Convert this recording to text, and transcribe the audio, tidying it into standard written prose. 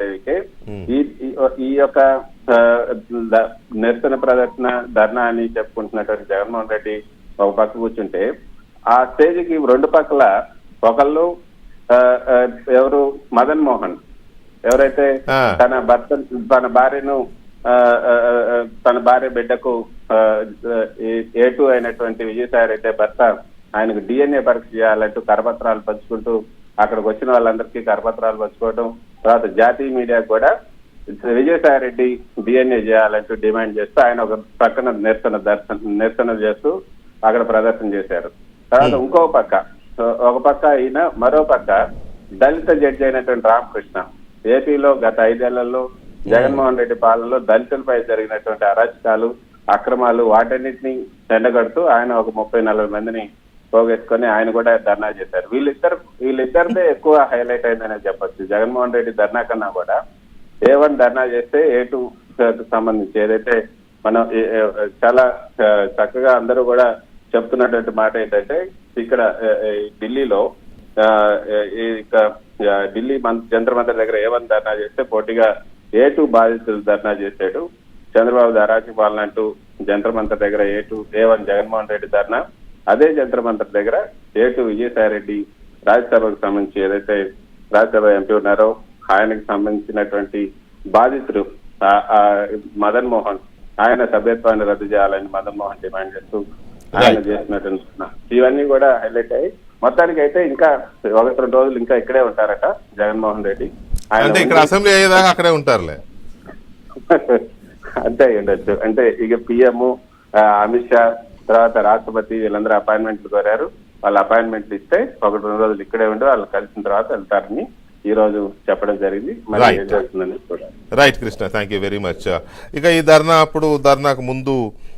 దేవికే ఈ ఈ యొక్క నిరసన ప్రదర్శన ధర్నా అని చెప్పుకుంటున్నటువంటి జగన్మోహన్ రెడ్డి ఒక పక్క కూర్చుంటే ఆ స్టేజ్కి రెండు పక్కల ఒకళ్ళు ఎవరు మదన్ మోహన్ ఎవరైతే తన భార్యను తన భార్య బిడ్డకు A2 అయినటువంటి విజయసాయి రెడ్డి భర్త ఆయనకు DNA పరీక్ష చేయాలంటూ కరపత్రాలు పంచుకుంటూ అక్కడికి వచ్చిన వాళ్ళందరికీ కరపత్రాలు పంచుకోవడం, తర్వాత జాతీయ మీడియా కూడా విజయసాయి రెడ్డి DNA చేయాలంటూ డిమాండ్ చేస్తూ ఆయన ఒక పక్కన నిరసన చేస్తూ అక్కడ ప్రదర్శన చేశారు. తర్వాత ఇంకో పక్క ఒక పక్క అయిన మరో పక్క దళిత జడ్జి అయినటువంటి రామకృష్ణ ఏపీలో గత 5 ఏళ్లలో జగన్మోహన్ రెడ్డి పాలనలో దళితులపై జరిగినటువంటి అరాచకాలు అక్రమాలు వాటన్నిటిని ఎండగడుతూ ఆయన ఒక 30-40 మందిని పోగేసుకొని ఆయన కూడా ధర్నా చేశారు. వీళ్ళిద్దరిదే ఎక్కువ హైలైట్ అయిందని చెప్పొచ్చు. జగన్మోహన్ రెడ్డి ధర్నా కన్నా కూడా A1 ధర్నా చేస్తే A2 సంబంధించి ఏదైతే మనం చాలా చక్కగా అందరూ కూడా చెప్తున్నటువంటి మాట ఏంటంటే ఇక్కడ ఢిల్లీలో ఢిల్లీ జంతర్ మంతర్ దగ్గర A1 ధర్నా చేస్తే పోటీగా A2 బాధితులు ధర్నా చేశాడు. చంద్రబాబు అరాచక పాలన అంటూ జంతర్ మంతర్ దగ్గర A1 జగన్మోహన్ రెడ్డి ధర్నా, అదే జంతర్ మంతర్ దగ్గర A2 విజయసాయి రెడ్డి రాజ్యసభకు సంబంధించి ఏదైతే రాజ్యసభ ఎంపీ ఉన్నారో ఆయనకు సంబంధించినటువంటి బాధితుడు మదన్ మోహన్ ఆయన సభ్యత్వాన్ని రద్దు చేయాలని మదన్ మోహన్ డిమాండ్ చేస్తూ ఆయన చేసినటువంటి ఇవన్నీ కూడా హైలైట్ అయ్యి మొత్తానికి అయితే ఇంకా 1-2 రోజులు ఇంకా ఇక్కడే ఉంటారట జగన్మోహన్ రెడ్డి. అంటే ఇక్కడ అసెంబ్లీ అయ్యేదాకా అక్కడే ఉంటారులే. అంతే ఉండొచ్చు. అంటే ఇక PM అమిత్ షా తర్వాత రాష్ట్రపతి వీళ్ళందరూ అపాయింట్మెంట్లు కోరారు. వాళ్ళ అపాయింట్మెంట్లు ఇస్తే 1-2 రోజులు ఇక్కడే ఉండి వాళ్ళు కలిసిన తర్వాత వెళ్తారని ఈ రోజు చెప్పడం జరిగింది. మరి ఏం జరుగుతుందని కూడా. Right Krishna, thank you very much. ఇక ఈ ధర్నాకు ముందు